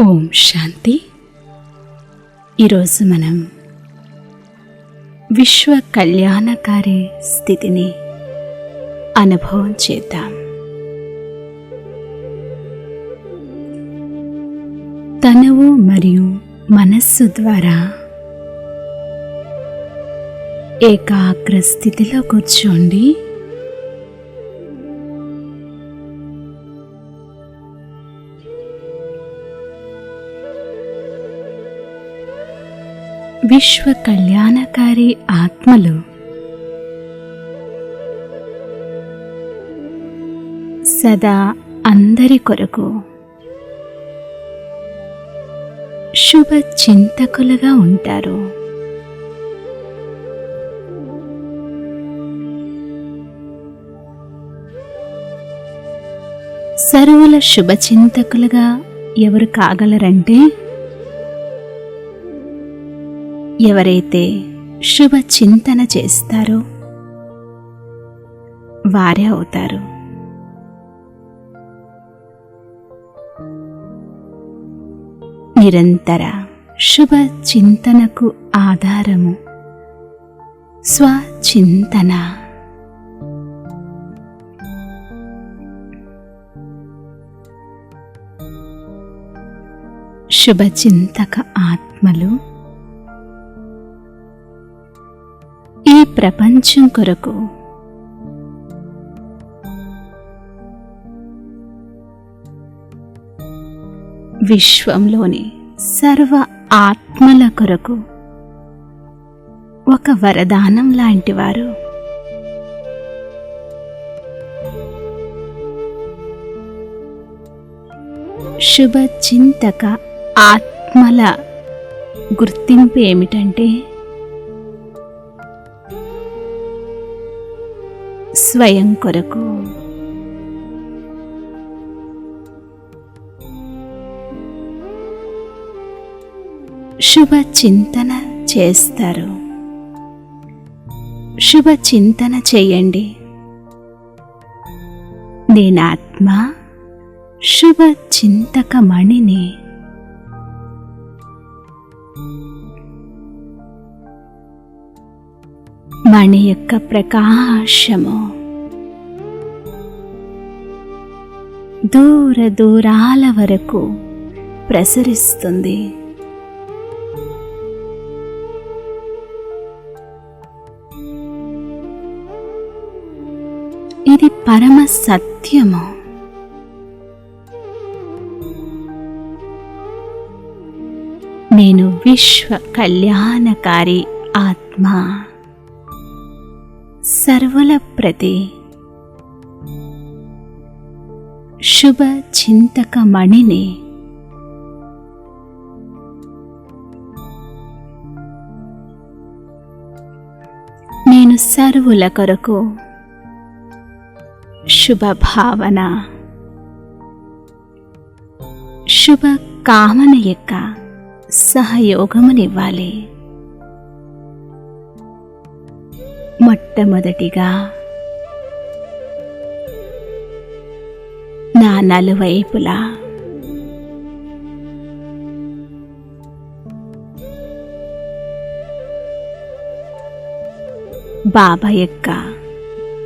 ఓం శాంతి. ఈరోజు మనం విశ్వ కళ్యాణకారి స్థితిని అనుభవం చేద్దాం. తనువు మరియు మనస్సు ద్వారా ఏకాగ్ర స్థితిలో కూర్చోండి. విశ్వ కళ్యాణకారి ఆత్మలు సదా అందరి కొరకు శుభ చింతకులుగా ఉంటారు. సర్వుల శుభచింతకులుగా ఎవరు కాగలరంటే ఎవరైతే శుభ చింతన చేస్తారో వారే అవుతారు. నిరంతర శుభ చింతనకు ఆధారము స్వచింతన. శుభచింతక ఆత్మలు ఈ ప్రపంచం కొరకు విశ్వంలోని సర్వ ఆత్మల కొరకు ఒక వరదానం లాంటివారు. శుభచింతక ఆత్మల గుర్తింపు ఏమిటంటే స్వయం కొరకు శుభ చింతన చేస్తారు. శుభ చింతన చేయండి. నేనాత్మ శుభ చింతక మణిని. మణి యొక్క ప్రకాశము దూర దూరాల వరకు ప్రసరిస్తుంది. ఇది పరమ సత్యము. నేను విశ్వ కళ్యాణకారి ఆత్మ. సర్వుల ప్రతి శుభ చింతక మణిని. నేను సర్వుల కొరకు శుభ భావన శుభ కామన యొక్క సహయోగమునివ్వాలి. మొట్టమొదటిగా నా నలువైపులా బాబా యొక్క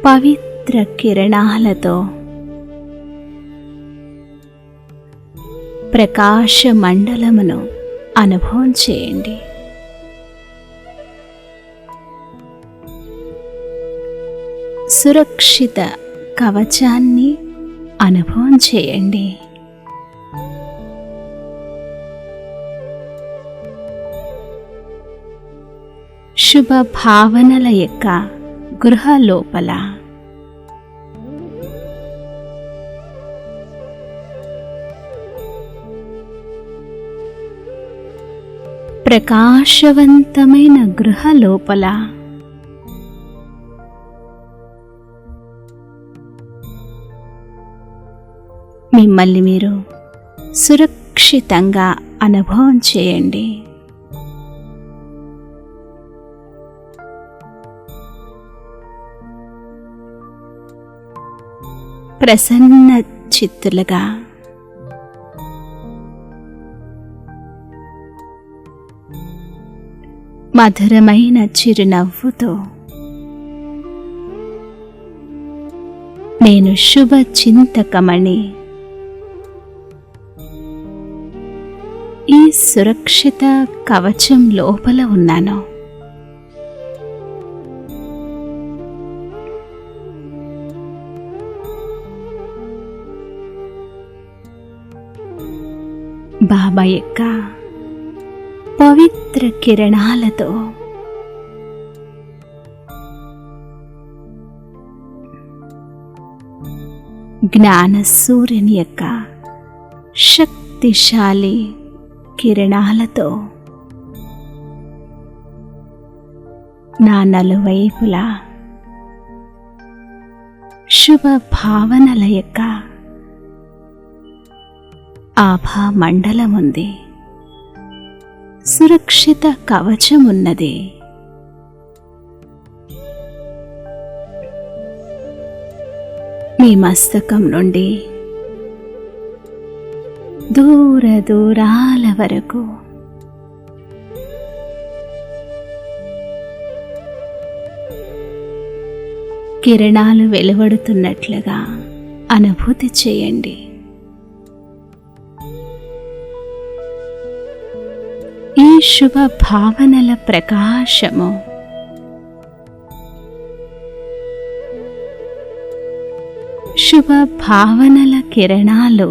పవిత్ర కిరణాలతో ప్రకాశ మండలమును అనుభవం చేయండి. సురక్షిత కవచాన్ని అనుభవం చేయండి. శుభ భావనల యొక్క గృహ లోపల ప్రకాశవంతమైన గృహ లోపల మిమ్మల్ని మీరు సురక్షితంగా అనుభవం చేయండి. ప్రసన్న చిత్తులుగా మధురమైన చిరునవ్వుతో నేను శుభ చింతకమణి. ఈ సురక్షిత కవచం లోపల ఉన్నాను. బాబా యొక్క పవిత్ర కిరణాలతో జ్ఞాన సూర్యుని యొక్క శక్తిశాలి కిరణాలతో నా నలువైపులా శుభ భావనల యొక్క ఆభా మండలముంది. సురక్షిత కవచమున్నది. మీ మస్తకం నుండి దూర దూరాల వరకు కిరణాలు వెలువడుతున్నట్లుగా అనుభూతి చేయండి. ఈ శుభ భావనల ప్రకాశము శుభ భావనల కిరణాలు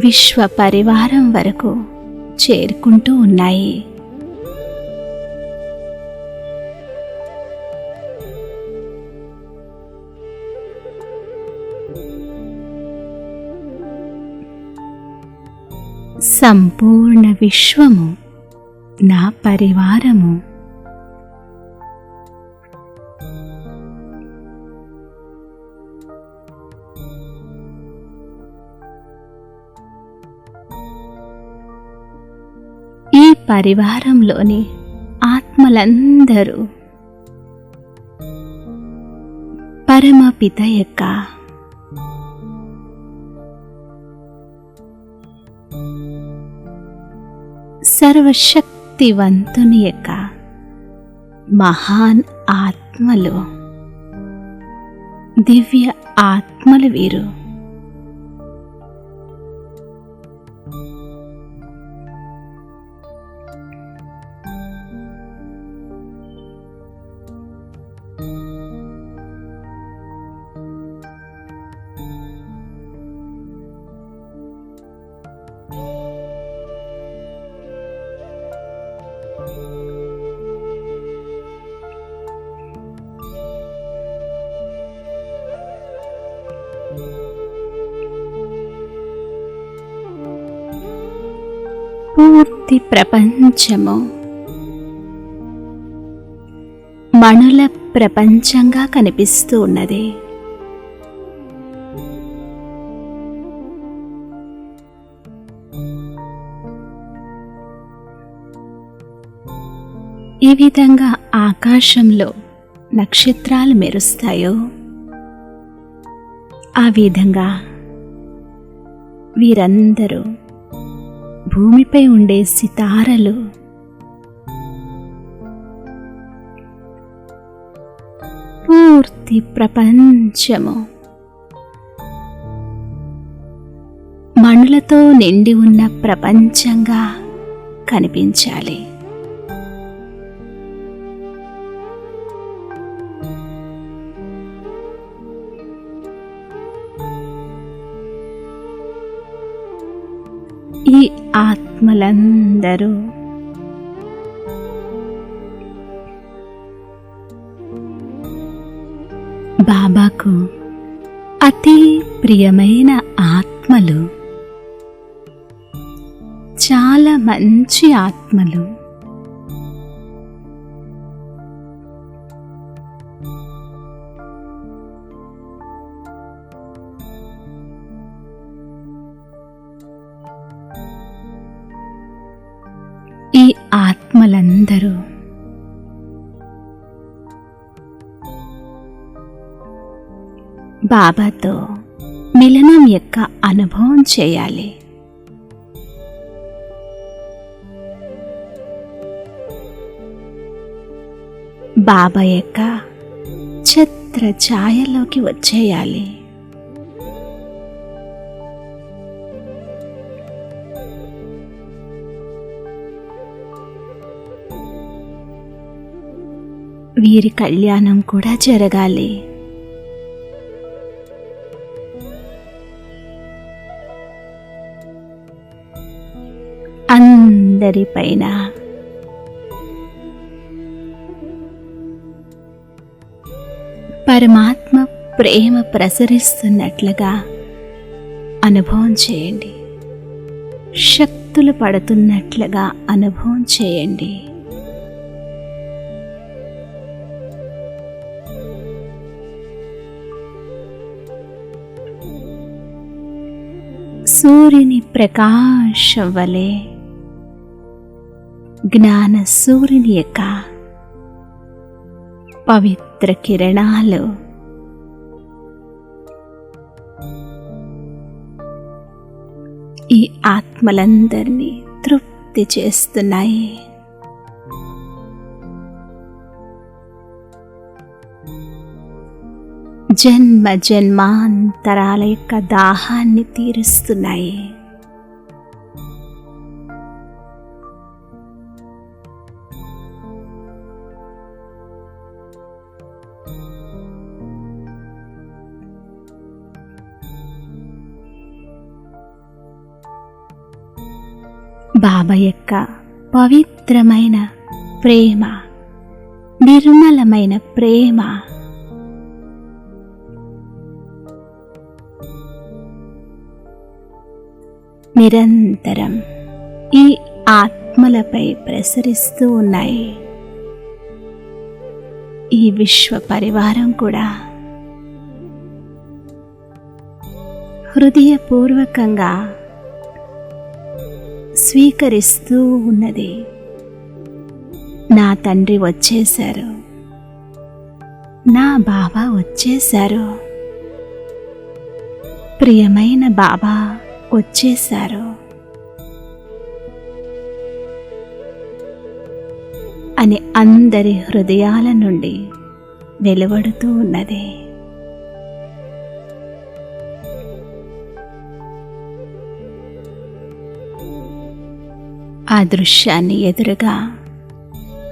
విశ్వ పరివారం వరకు చేరుకుంటూ ఉన్నాయి. సంపూర్ణ విశ్వము నా పరివారము. ఈ పరివారంలోని ఆత్మలందరూ పరమపిత యొక్క సర్వశక్తివంతుని యొక్క మహాన్ ఆత్మలు, దివ్య ఆత్మలు వీరు. పూర్తి ప్రపంచము మణుల ప్రపంచంగా కనిపిస్తూ ఉన్నది. ఈ విధంగా ఆకాశంలో నక్షత్రాలు మెరుస్తాయో ఆ విధంగా వీరందరూ భూమిపై ఉండే సితారలు పూర్తి ప్రపంచము మణులతో నిండి ఉన్న ప్రపంచంగా కనిపించాలి. ఈ ఆత్మలందరూ బాబాకు అతి ప్రియమైన ఆత్మలు, చాలా మంచి ఆత్మలు. ఈ ఆత్మలందరూ బాబాతో మిలనం యొక్క అనుభవం చేయాలి. బాబా యొక్క ఛత్ర ఛాయలోకి వచ్చేయాలి. వీరి కళ్యాణం కూడా జరగాలి. అందరిపైన పరమాత్మ ప్రేమ ప్రసరిస్తున్నట్లుగా అనుభవం చేయండి. శక్తులు పడుతున్నట్లుగా అనుభవం చేయండి. సూర్యుని ప్రకాశం వలె జ్ఞాన సూర్యుని యొక్క పవిత్ర కిరణాలు ఈ ఆత్మలందరినీ తృప్తి చేస్తున్నాయి. జన్మ జన్మాంతరాల యొక్క దాహాన్ని తీరుస్తున్నాయి. బాబా యొక్క పవిత్రమైన ప్రేమ, నిర్మలమైన ప్రేమ నిరంతరం ఈ ఆత్మలపై ప్రసరిస్తూ ఉన్నాయి. ఈ విశ్వ పరివారం కూడా హృదయపూర్వకంగా స్వీకరిస్తూ ఉన్నది. నా తండ్రి వచ్చేశారు, నా బాబా వచ్చేశారు, ప్రియమైన బాబా వచ్చేశారు అని అందరి హృదయాల నుండి వెలువడుతూ ఉన్నది. ఆ దృశ్యాన్ని ఎదురుగా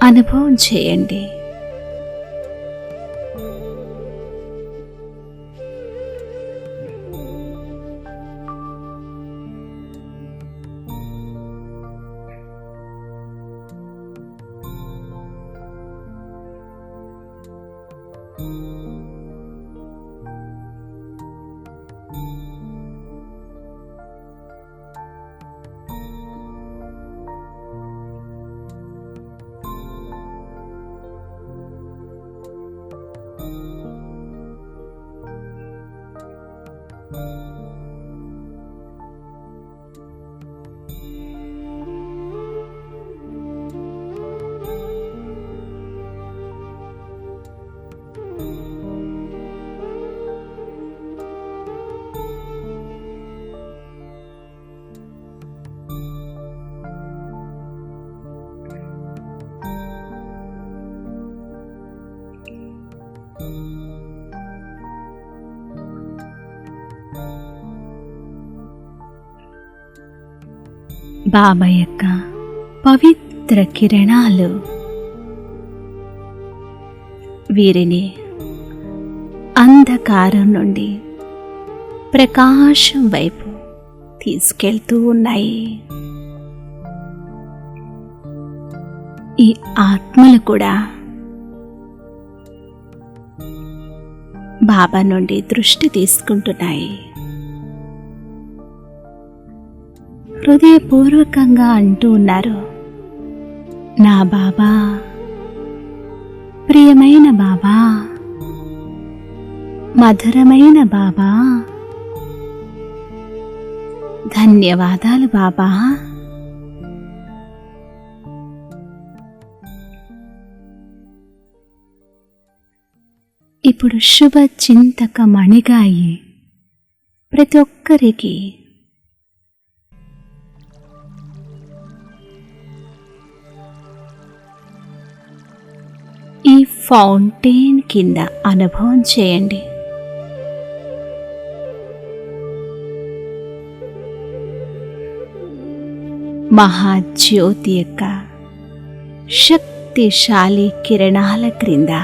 అనుభవం చేయండి. బాబా యొక్క పవిత్ర కిరణాలు వీరిని అంధకారం నుండి ప్రకాశం వైపు తీసుకెళ్తూ ఉన్నాయి. ఈ ఆత్మలు కూడా బాబా నుండి దృష్టి తీసుకుంటున్నాయి. హృదయపూర్వకంగా అంటూ ఉన్నారు, నా బాబా, ప్రియమైన బాబా, మధురమైన బాబా, ధన్యవాదాలు బాబా. ఇప్పుడు శుభ చింతక మణిగా అయి ప్రతి ఒక్కరికి ఈ ఫౌంటైన్ కింద అనుభవం చేయండి. మహాజ్యోతి యొక్క శక్తిశాలి కిరణాల క్రింద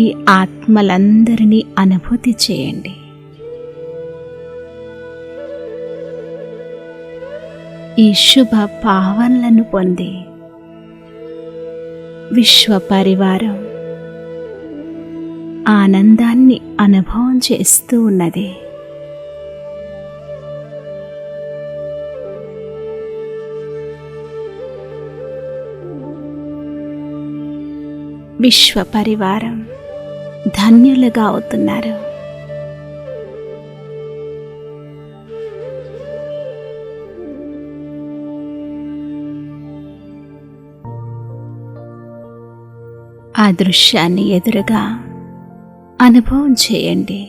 ఈ ఆత్మలందరినీ అనుభూతి చేయండి. ఈ శుభ భావనలను పొంది విశ్వ పరివారం ఆనందాన్ని అనుభవం చేస్తూ ఉన్నది. విశ్వ పరివారం ధన్యులుగా అవుతున్నారు. ఆ దృశ్యాన్ని ఎదురుగా అనుభవం చేయండి.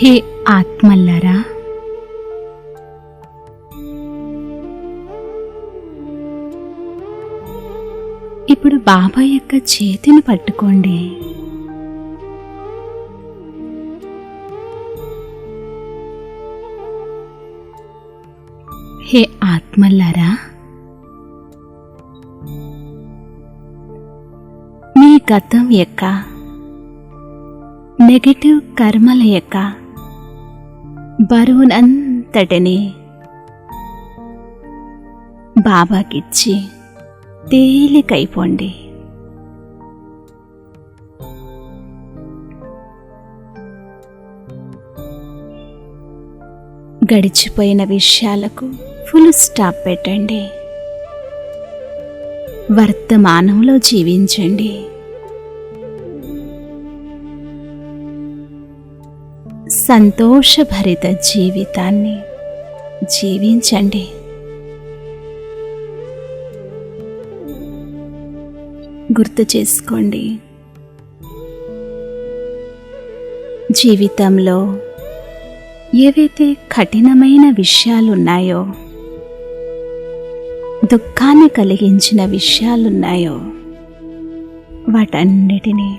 హే ఆత్మల్లారా, ఇప్పుడు బాబా యొక్క చేతిని పట్టుకోండి. హే ఆత్మల్లారా, మీ గతం యొక్క నెగటివ్ కర్మల యొక్క బరువునంతటిని బాబాకిచ్చి తేలికైపోండి. గడిచిపోయిన విషయాలకు ఫుల్ స్టాప్ పెట్టండి. వర్తమానంలో జీవించండి. సంతోషభరిత జీవితాన్ని జీవించండి. గుర్తు చేసుకోండి, జీవితంలో ఏవైతే కఠినమైన విషయాలున్నాయో, దుఃఖాన్ని కలిగించిన విషయాలున్నాయో వాటన్నిటినీ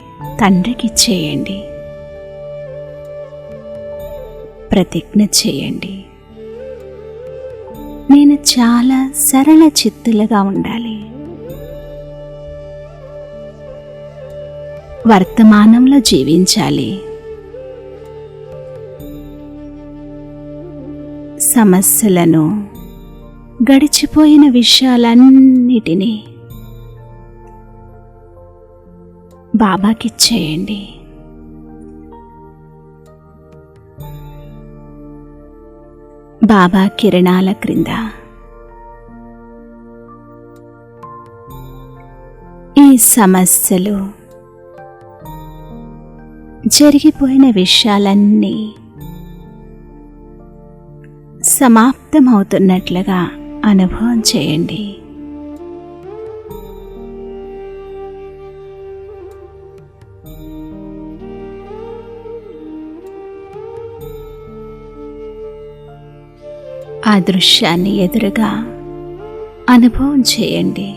తండ్రికిచ్చేయండి. ప్రతిజ్ఞ చేయండి, నేను చాలా సరళ చిత్తులుగా ఉండాలి. వర్తమానంలో జీవించాలి. సమస్యలను, గడిచిపోయిన విషయాలన్నిటినీ బాబాకిచ్చేయండి. బాబా కిరణాల క్రింద మీ సమస్యలు, జరిగిపోయిన విషయాలన్నీ సమాప్తమవుతున్నట్లుగా అనుభవం చేయండి. ఆ దృశ్యాన్ని ఎదురుగా అనుభవం చేయండి.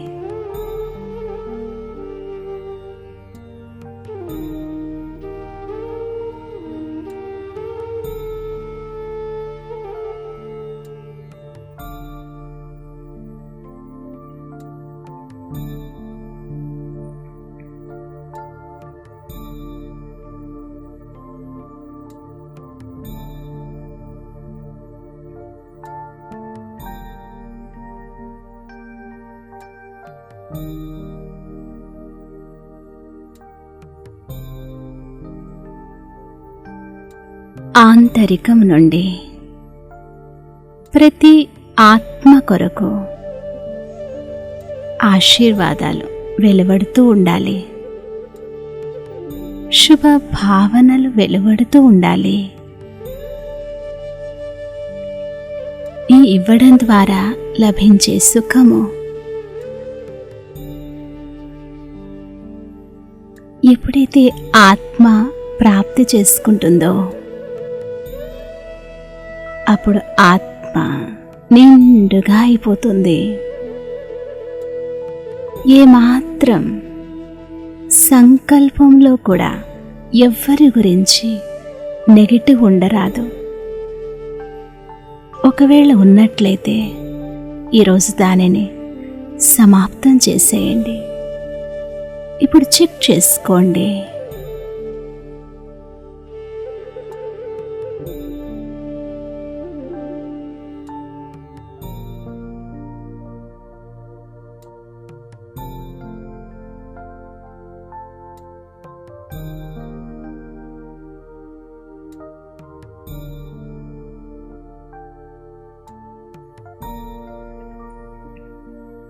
ఆంతరికం నుండి ప్రతి ఆత్మ కొరకు ఆశీర్వాదాలు వెలువడుతూ ఉండాలి. శుభ భావనలు వెలువడుతూ ఉండాలి. ఈ ఇవ్వడం ద్వారా లభించే సుఖము ఎప్పుడైతే ఆత్మ ప్రాప్తి చేసుకుంటుందో అప్పుడు ఆత్మ నిండుగా అయిపోతుంది. ఏమాత్రం సంకల్పంలో కూడా ఎవ్వరి గురించి నెగటివ్ ఉండరాదు. ఒకవేళ ఉన్నట్లయితే ఈరోజు దానిని సమాప్తం చేసేయండి. ఇప్పుడు చెక్ చేసుకోండి.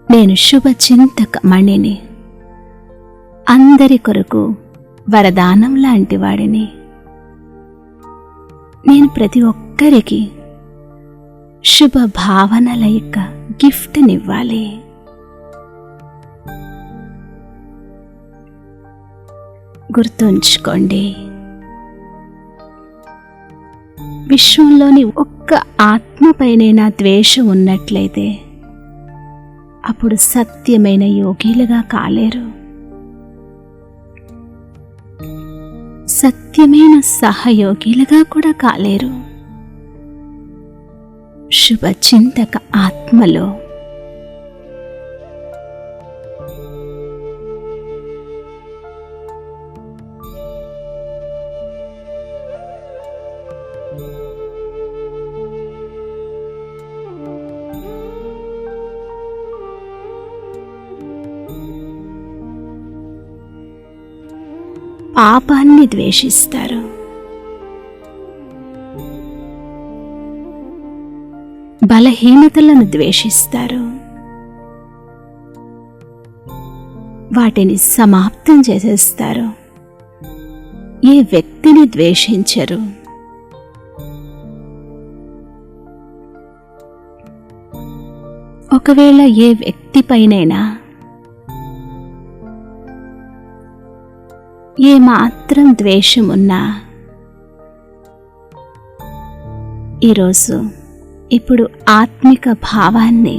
నేను శుభచింతక మణిని, అందరి కొరకు వరదానం లాంటి వాడిని. నేను ప్రతి ఒక్కరికి శుభ భావనల యొక్క గిఫ్ట్నివ్వాలి. గుర్తుంచుకోండి, విశ్వంలోని ఒక్క ఆత్మపైనైనా ద్వేషం ఉన్నట్లయితే అప్పుడు సత్యమైన యోగిలుగా కాలేరు. సత్యమైన సహయోగిలుగా కూడా కాలేరు. శుభచింతక ఆత్మలో పాపాన్ని ద్వేషిస్తారు. బలహీనతలను ద్వేషిస్తారు. వాటిని సమాప్తం చేసేస్తారు. ఏ వ్యక్తిని ద్వేషించరు. ఒకవేళ ఏ వ్యక్తిపైనైనా ఏ మాత్రం ద్వేషమున్నా ఈరోజు ఇప్పుడు ఆత్మిక భావాన్ని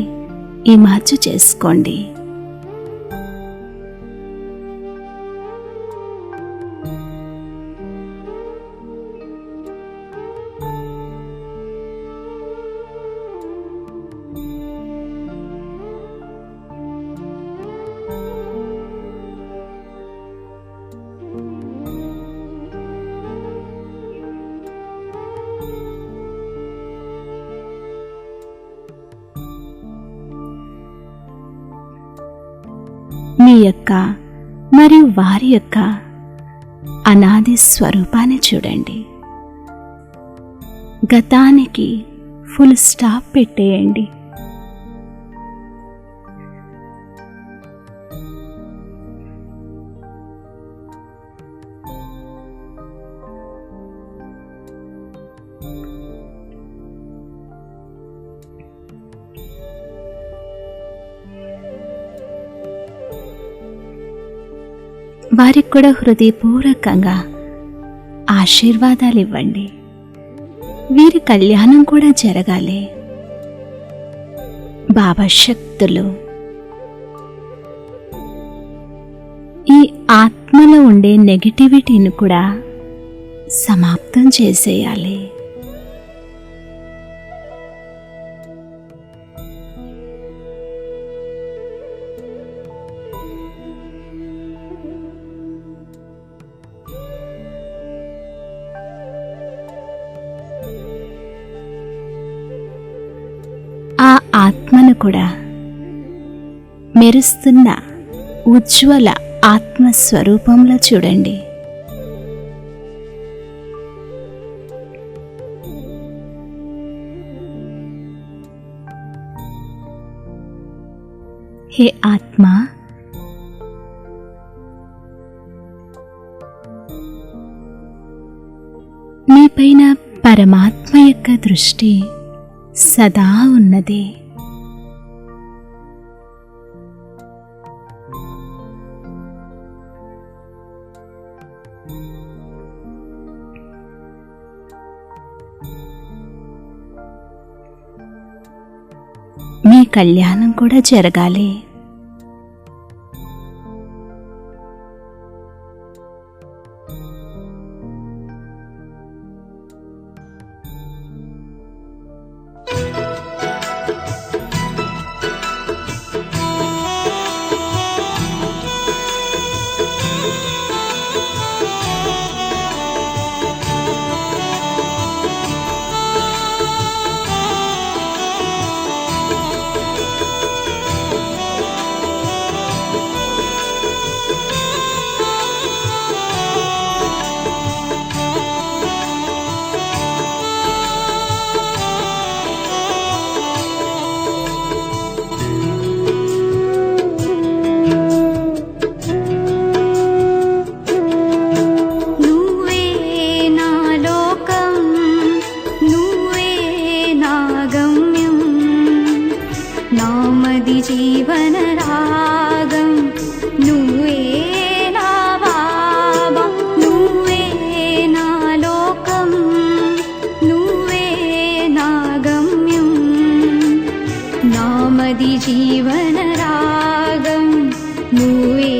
ఇమార్జు చేసుకోండి. మీ యొక్క మరియు వారి యొక్క అనాది స్వరూపాన్ని చూడండి. గతానికి ఫుల్ స్టాప్ పెట్టేయండి. వారికి కూడా హృదయపూర్వకంగా ఆశీర్వాదాలు ఇవ్వండి. వీరి కళ్యాణం కూడా జరగాలి. బాబా శక్తులు ఈ ఆత్మలో ఉండే నెగటివిటీని కూడా సమాప్తం చేసేయాలి. ఆ ఆత్మను కూడా మెరుస్తున్న ఉజ్వల ఆత్మస్వరూపంలో చూడండి. హే ఆత్మ, మీపైన పరమాత్మ యొక్క దృష్టి సదా ఉన్నది. మీ కళ్యాణం కూడా జరగాలి. జీవన రాగం నువ్వే నా బాబా, నువ్వే నా లోకం, నువ్వే నా గమ్యం. నామది జీవన రాగం నువ్వే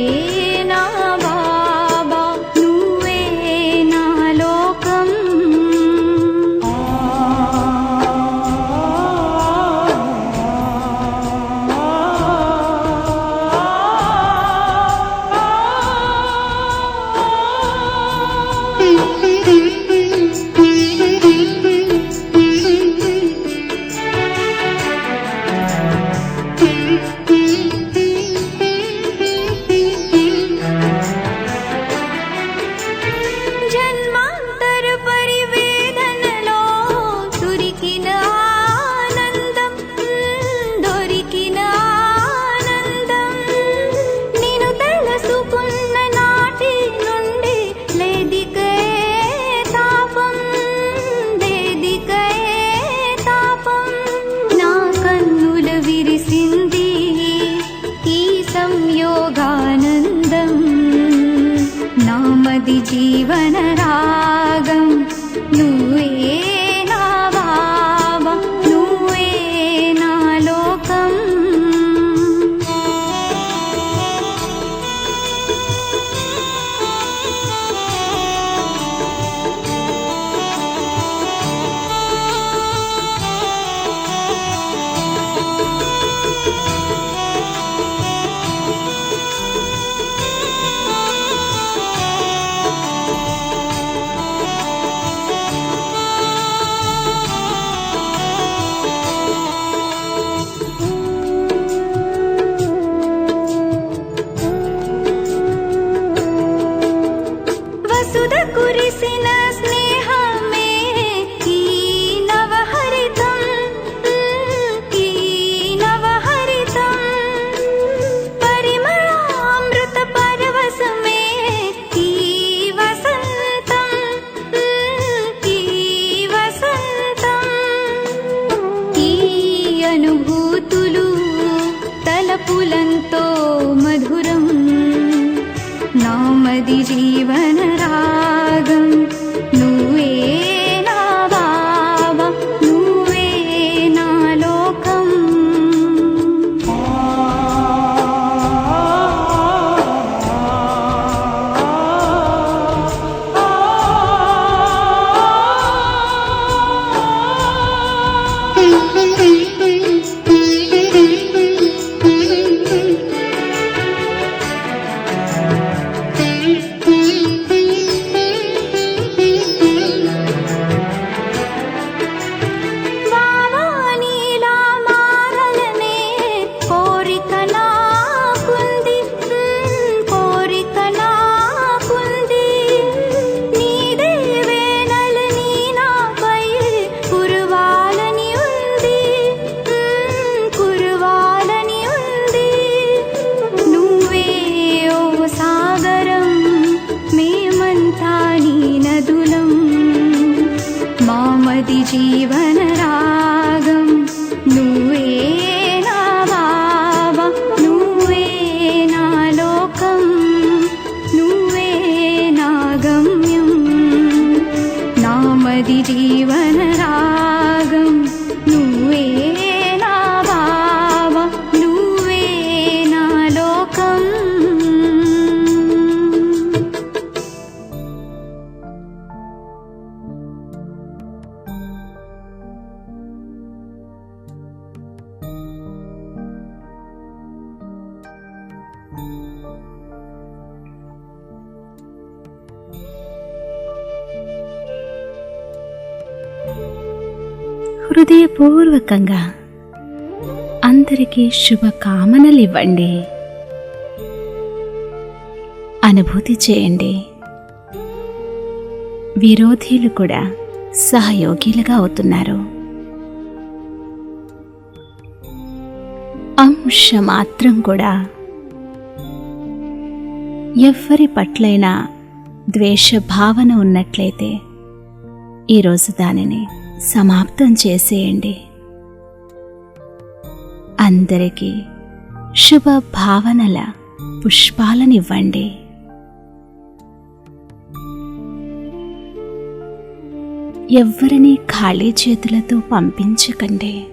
నా బాబా, నువ్వే నా లోకం. జన్మాంతర పరివేదనలో దొరికిన ఆనందం, దొరికిన ఆనందం నిన్ను తెలుసుకున్న నాటి నుండి లేదికే తాపం, లేదికే తాపం. నా కన్నుల విరిసింది ఈ సంయోగానందం. నామది జీవన రాగం నువ్వే నా బాబా, నువ్వే నా లోకం. నామది జీవన రాగం నువ్వే నా బాబా నువ్వే నా లోకం నువ్వే నా గమ్యం నామది జీవన రాగం నువ్వే నా బాబా నువ్వే నా లోకం హృదయపూర్వకంగా అందరికీ శుభకామనలు ఇవ్వండి. అనుభూతి చేయండి. విరోధీలు కూడా సహయోగిలుగా అవుతున్నారు. అంశమాత్రం కూడా ఎవ్వరి పట్లైనా ద్వేషభావన ఉన్నట్లయితే ఈరోజు దానిని సమాప్తం చేసేయండి. అందరికీ శుభ భావనల పుష్పాలనివ్వండి. ఎవ్వరినీ ఖాళీ చేతులతో పంపించకండి.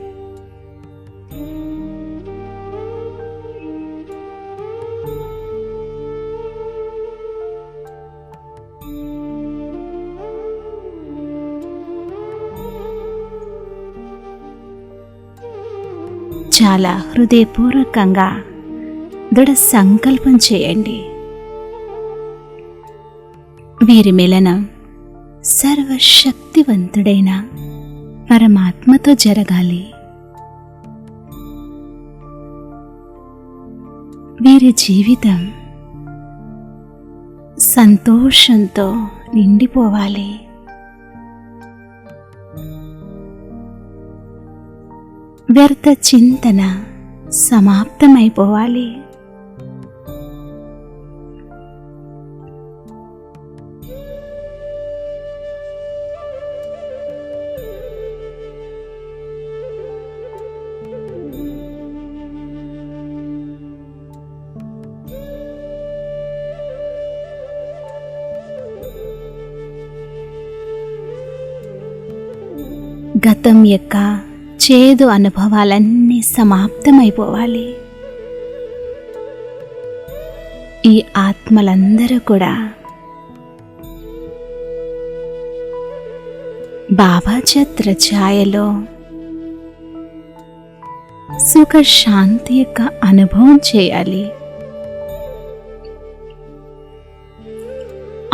చాలా హృదయపూర్వకంగా దృఢ సంకల్పం చేయండి. వీరి మిలనం సర్వశక్తివంతుడైన పరమాత్మతో జరగాలి. వీరి జీవితం సంతోషంతో నిండిపోవాలి. వ్యర్థ చింతన సమాప్తమైపోవాలి. గతం యొక్క చేదు అనుభవాలన్నీ సమాప్తమైపోవాలి. ఈ ఆత్మలందరూ కూడా బాబా ఛత్ర ఛాయలో సుఖ శాంతి యొక్క అనుభవం చేయాలి.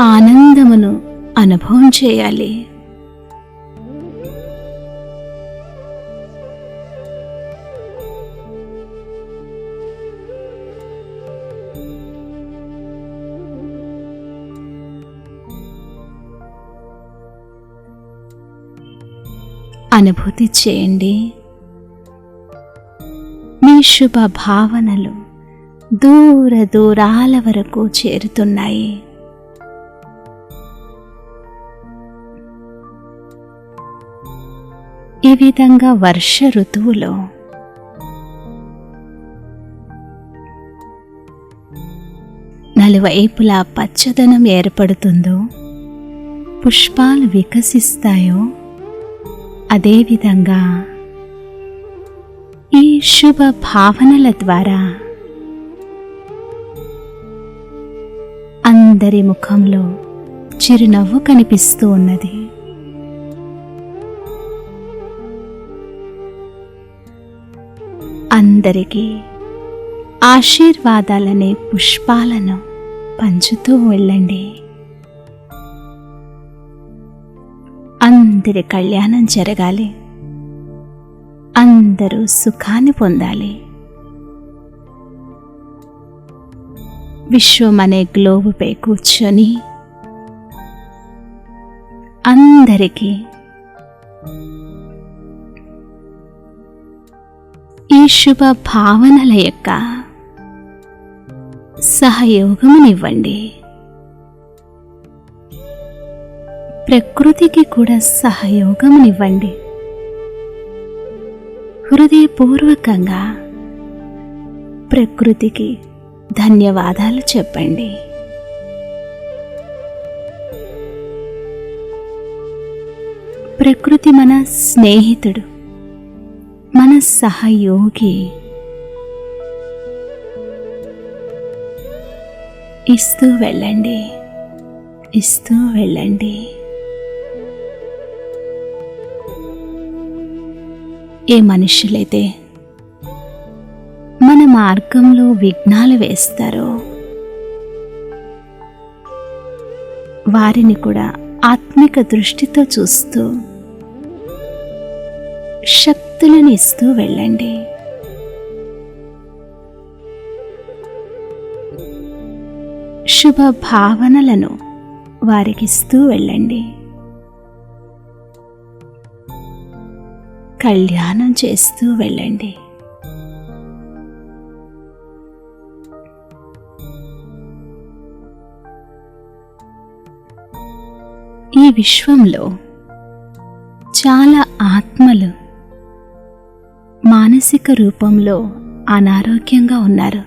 ఆనందమును అనుభవం చేయాలి. అనుభూతి చేయండి. మీ శుభ భావనలు దూర దూరాల వరకు చేరుతున్నాయి. ఈ విధంగా వర్ష ఋతువులో నలువైపులా పచ్చదనం ఏర్పడుతుందో, పుష్పాలు వికసిస్తాయో, అదేవిధంగా ఈ శుభ భావనల ద్వారా అందరి ముఖంలో చిరునవ్వు కనిపిస్తూ ఉన్నది. అందరికీ ఆశీర్వాదాలనే పుష్పాలను పంచుతూ వెళ్ళండి. అందరి కళ్యాణం జరగాలి. అందరూ సుఖాన్ని పొందాలి. విశ్వం అనే గ్లోబుపై కూర్చొని అందరికీ ఈ శుభ భావనల యొక్క సహయోగమునివ్వండి. ప్రకృతికి కూడా సహయోగమునివ్వండి. హృదయపూర్వకంగా ప్రకృతికి ధన్యవాదాలు చెప్పండి. ప్రకృతి మన స్నేహితుడు, మన సహయోగి. ఇస్తూ వెళ్ళండి, ఇస్తూ వెళ్ళండి. ఏ మనుషులైతే మన మార్గంలో విఘ్నాలు వేస్తారో వారిని కూడా ఆత్మిక దృష్టితో చూస్తూ శక్తులను ఇస్తూ వెళ్ళండి. శుభ భావనలను వారికిస్తూ వెళ్ళండి. కళ్యాణం చేస్తూ వెళ్ళండి. ఈ విశ్వంలో చాలా ఆత్మలు మానసిక రూపంలో అనారోగ్యంగా ఉన్నారు,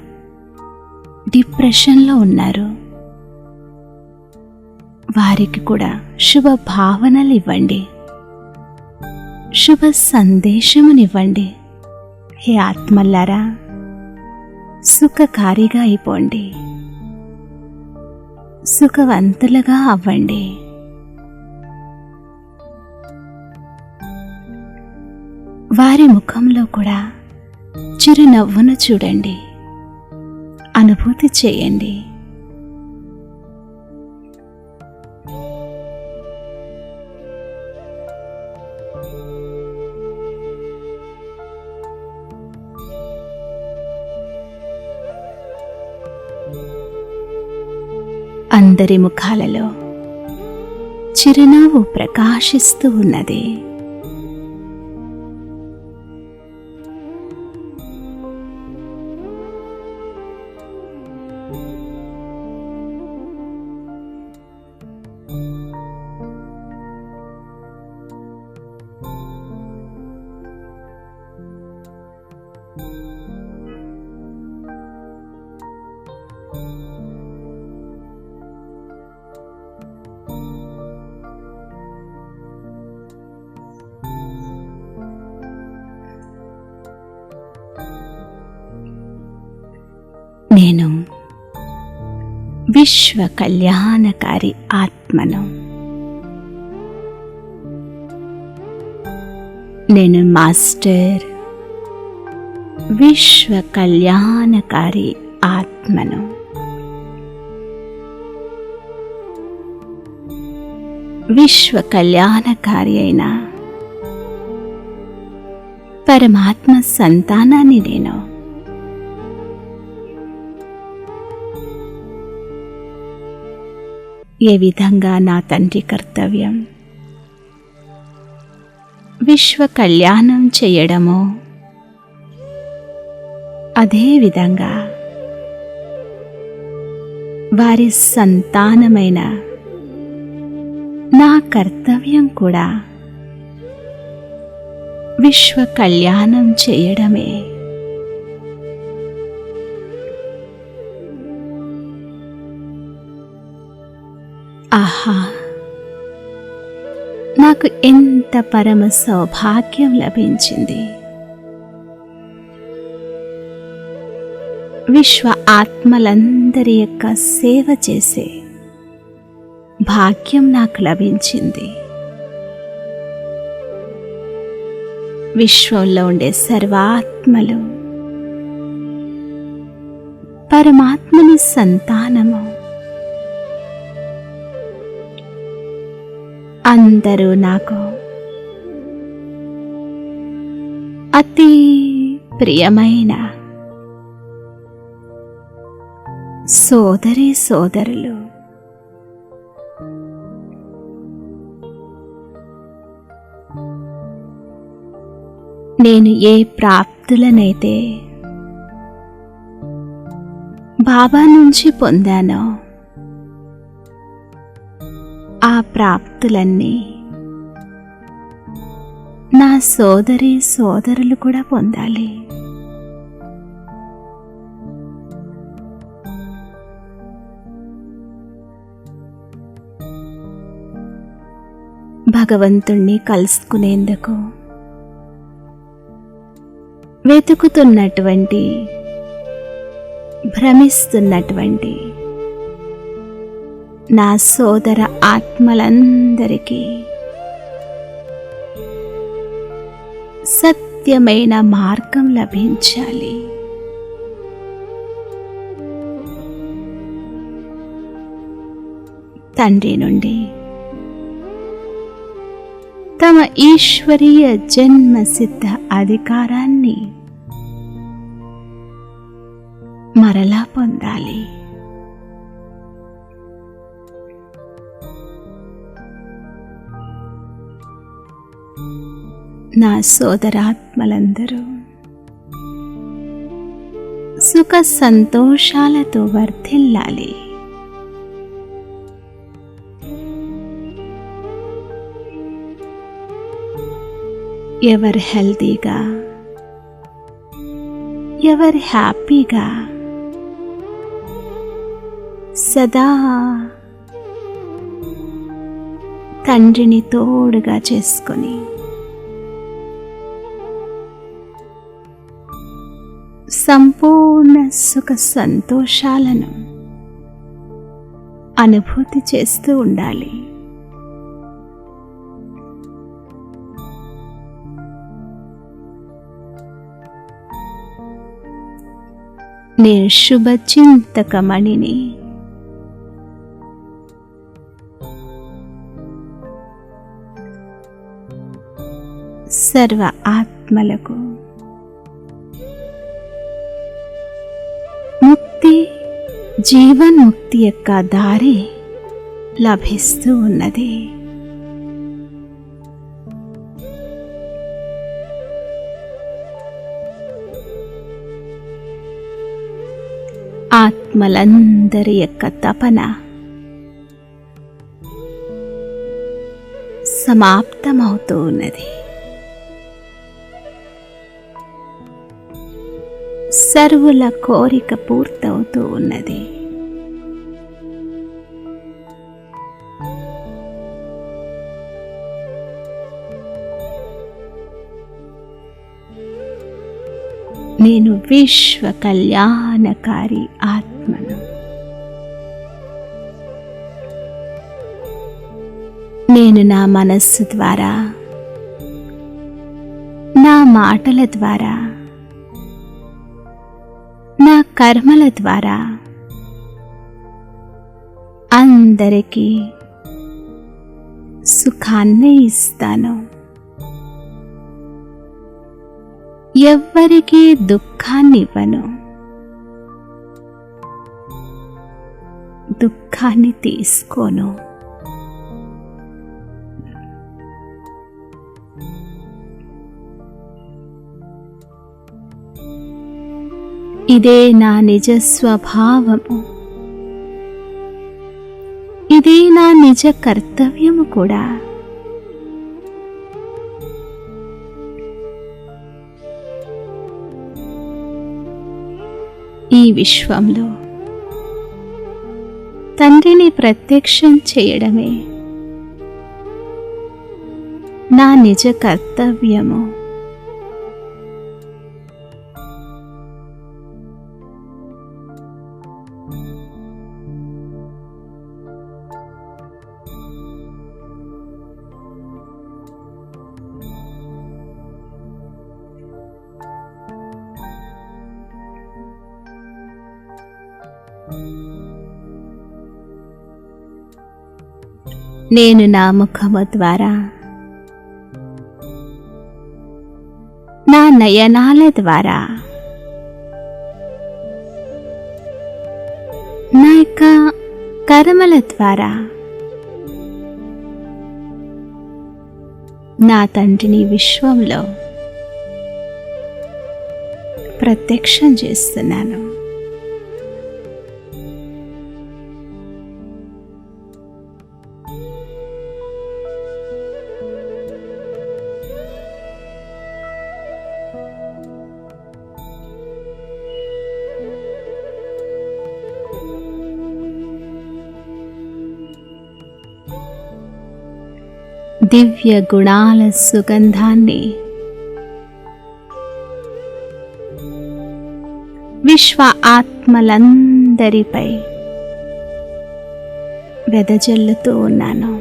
డిప్రెషన్లో ఉన్నారు. వారికి కూడా శుభ భావనలు ఇవ్వండి, శుభ సందేశమునివ్వండి. హే ఆత్మల్లారా, సుఖకారిగా అయిపోండి, సుఖవంతులుగా అవ్వండి. వారి ముఖంలో కూడా చిరునవ్వును చూడండి, అనుభూతి చేయండి. అందరి ముఖాలలో చిరునవ్వు ప్రకాశిస్తూ ఉన్నది. నేను విశ్వ కళ్యాణకారి ఆత్మను. నేను మాస్టర్ విశ్వ కళ్యాణకారి ఆత్మను. విశ్వ కళ్యాణకారి అయిన పరమాత్మ సంతానాన్ని నేను. ఏ విధంగా నా తండ్రి కర్తవ్యం విశ్వ కళ్యాణం చేయడమో అదే విధంగా వారి సంతానమైన నా కర్తవ్యం కూడా విశ్వ కళ్యాణం చేయడమే. ఆహా, నాకు ఎంత పరమ సౌభాగ్యం లభించింది. విశ్వ ఆత్మలందరి యొక్క సేవ చేసే భాగ్యం నాకు లభించింది. విశ్వంలో ఉండే సర్వాత్మలు పరమాత్మని సంతానము. అందరూ నాకు అతి ప్రియమైన సోదరి సోదరులు. నేను ఏ ప్రాప్తులనైతే బాబా నుంచి పొందానో ఆ ప్రాప్తులన్నీ నా సోదరి సోదరులు కూడా పొందాలి. భగవంతుణ్ణి కలుసుకునేందుకు వెతుకుతున్నటువంటి, భ్రమిస్తున్నటువంటి నా సోదర ఆత్మలందరికీ సత్యమైన మార్గం లభించాలి. తండ్రి నుండి తమ ఈశ్వరీయ జన్మసిద్ధ అధికారాన్ని మరలా పొందాలి. నా సోదరాత్మలందరూ సుఖ సంతోషాలతో వర్ధిల్లాలి. ఎవరు హెల్తీగా, ఎవరు హ్యాపీగా సదా తండ్రిని తోడుగా చేసుకొని సంపూర్ణ సుఖ సంతోషాలను అనుభూతి చేస్తూ ఉండాలి. నేను శుభచింతకమణిని. సర్వ ఆత్మలకు ముక్తి, జీవన్ముక్తి యొక్క దారి లభిస్తూ ఉన్నది. ఆత్మలందరి యొక్క తపన సమాప్తమవుతూ ఉన్నది. సర్వుల కోరిక పూర్తవుతూ ఉన్నది. నేను విశ్వ కళ్యాణకారి ఆత్మను. నేను నా మనస్సు ద్వారా, నా మాటల ద్వారా, నా కర్మల ద్వారా అందరికీ సుఖాన్ని ఇస్తాను. ఎవ్వరికీ దుఃఖాన్ని ఇవ్వను. దుఃఖాన్ని తీసుకోను. ఇదే నా నిజ స్వభావము. ఇదే నా నిజ కర్తవ్యము కూడా. ఈ విశ్వంలో తండ్రిని ప్రత్యక్షం చేయడమే నా నిజ కర్తవ్యము. నేను నా ముఖము ద్వారా, నా నయనాల ద్వారా, నా యొక్క కర్మల ద్వారా నా తండ్రిని విశ్వంలో ప్రత్యక్షం చేస్తున్నాను. దివ్య గుణాల సుగంధాన్ని విశ్వ ఆత్మలందరిపై వెదజల్లుతూ ఉన్నాను.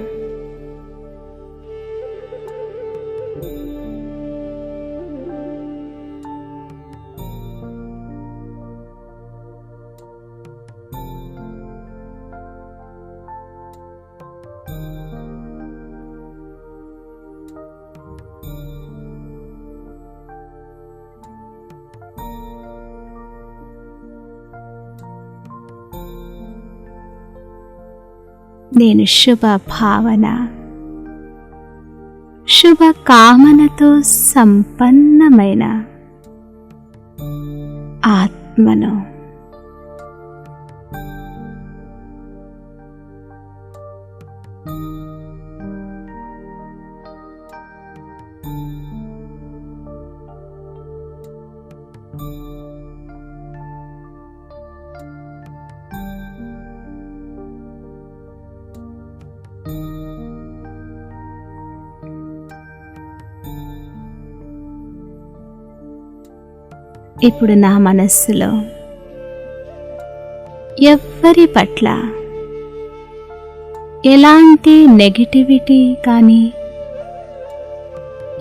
నేను శుభ భావన, శుభ కామనతో సంపన్నమైన ఆత్మను. ఇప్పుడు నా మనస్సులో ఎవ్వరి పట్ల ఎలాంటి నెగటివిటీ కానీ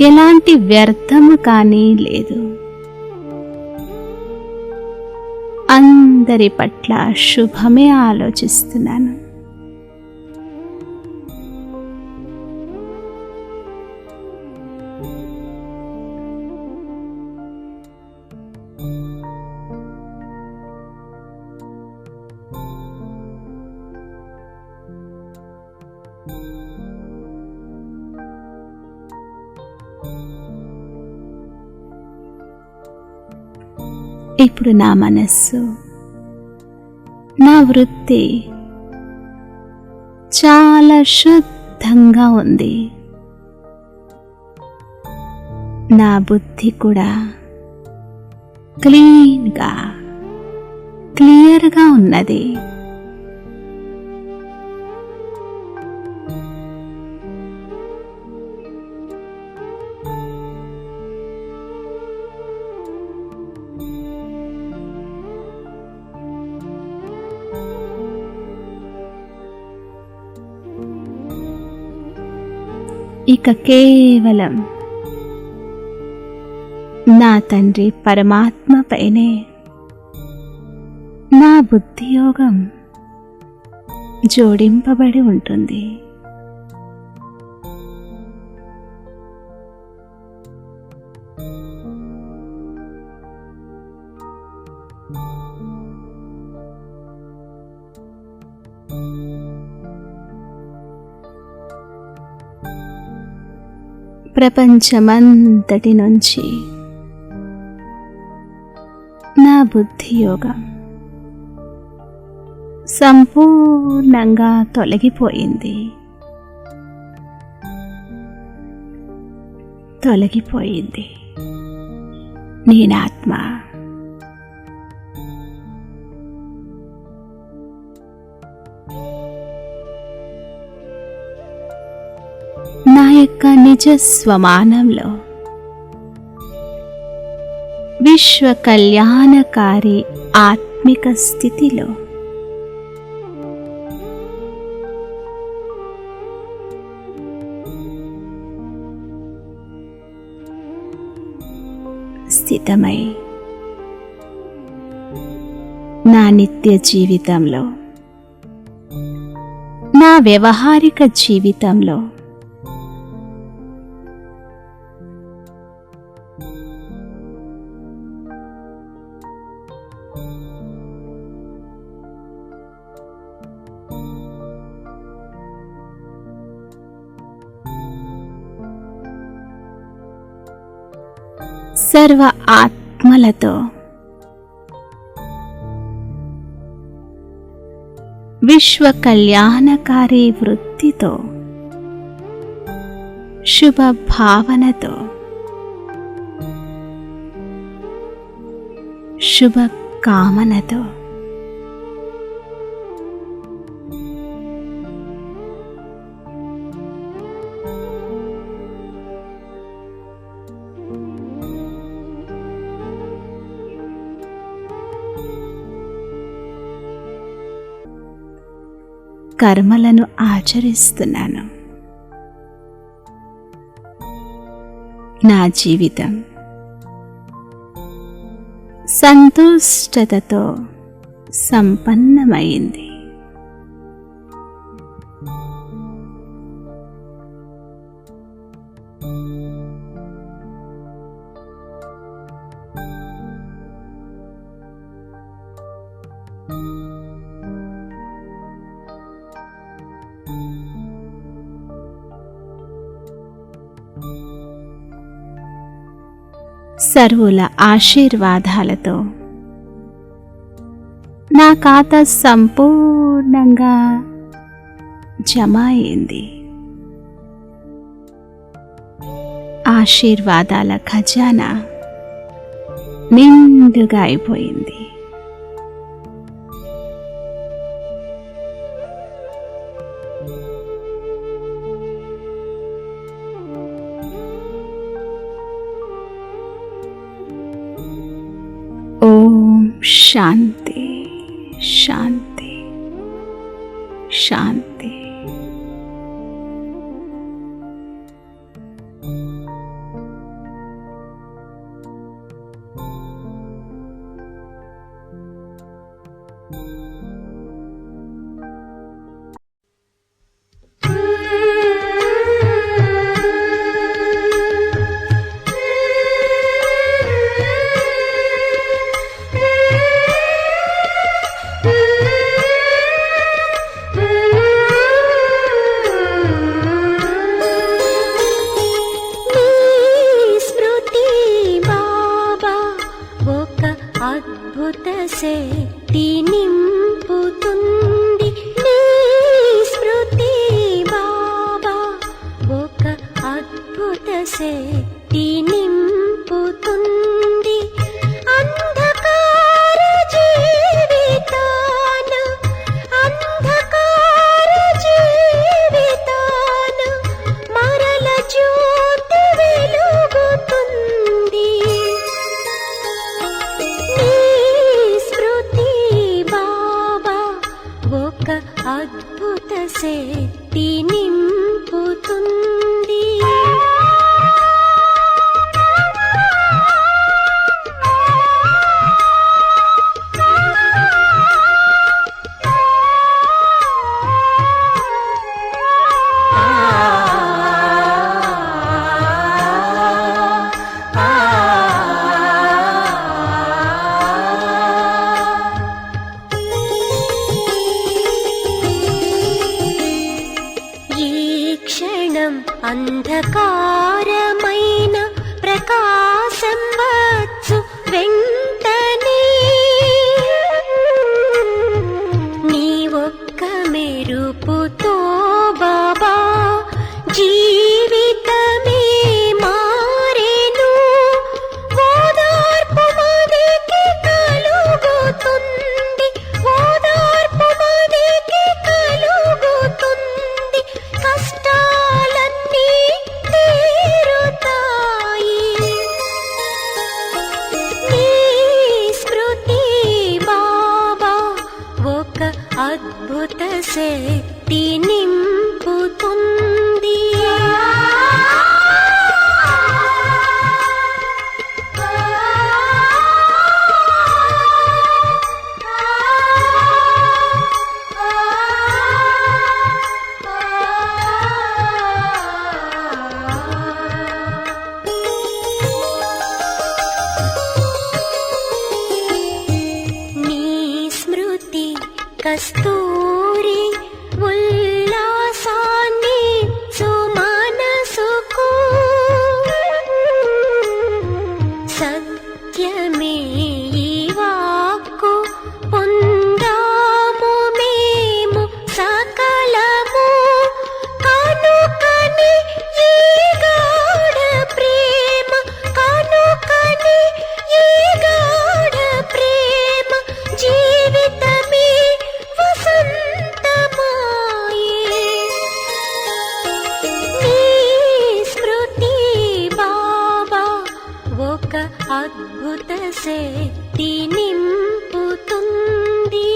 ఎలాంటి వ్యర్థము కానీ లేదు. అందరి పట్ల శుభమే ఆలోచిస్తున్నాను. ఇప్పుడు నా మనస్సు, నా వృత్తి చాలా శుద్ధంగా ఉంది. నా బుద్ధి కూడా క్లీన్గా, క్లియర్గా ఉన్నది. ఇక కేవలం నా తండ్రి పరమాత్మ పైనే నా బుద్ధియోగం జోడింపబడి ఉంటుంది. ప్రపంచమంతటి నుంచి నా బుద్ధియోగం సంపూర్ణంగా తొలగిపోయింది. నేనాత్మ. నా యొక్క నిజ స్వమానంలో విశ్వ కళ్యాణకారి ఆత్మిక స్థితిలో స్థితమై నా నిత్య జీవితంలో, నా వ్యవహారిక జీవితంలో సర్వ ఆత్మలతో విశ్వ కళ్యాణకారి వృత్తితో, శుభ భావనతో, శుభ కామనతో కర్మలను ఆచరిస్తున్నాను. నా జీవితం సంతుష్టతతో సంపన్నమైంది. సర్వుల ఆశీర్వాదాలతో నా ఖాతా సంపూర్ణంగా జమ అయింది. ఆశీర్వాదాల ఖజానా నిండుగా అయిపోయింది. ఓం శాంతి శాంతి శాంతి. అద్భుత శక్తి నింపుతుంది నీ స్మృతి బాబా, ఒక అద్భుత శక్తి నింపుతుంది. అంధకార జీవితాన, అంధకార జీవితాన మరల జ్యోతి వెలుగుతుంది. అద్భుత శక్తి నింపుతుంది. అంధకారమైన ప్రకాశం వచ్చు వెంటనే, నీ ఒక్క మెరుపుతో బాబా జీవితమే మారేను. ఓదార్పు మదికి కలుగుతుంది, ఓదార్పు మదికి కలుగుతుంది. కష్టాలన్నీ తీరుతాయి. నీ స్మృతి బాబా ఒక అద్భుత శక్తి నింపుతుంది. కస్తూరి ఉల్లాసాన్ని సుమనసుకు, సత్యమే ఈ వాక్కు పొందాము మేము సకలము. కనుకని ఈ గాఢ ప్రేమ, కనుకని ఈ గాఢ ప్రేమ జీవితమే వసంతమాయే. నీ స్మృతి బాబా ఒక అద్భుత శక్తి నింపుతుంది.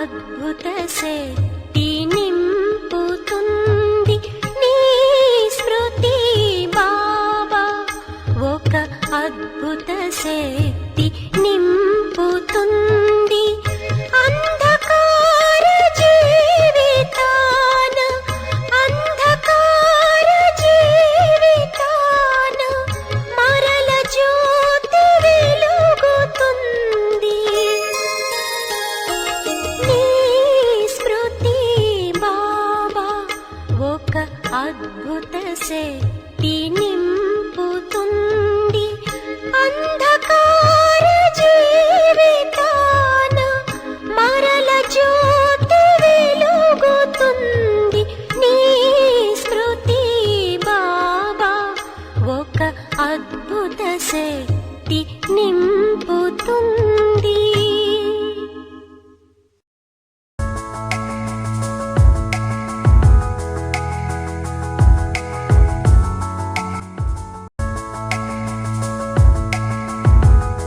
అద్భుత శక్తి నింపుతుంది నీ స్మృతి బాబా ఒక అద్భుత శక్తి నింపుతుంది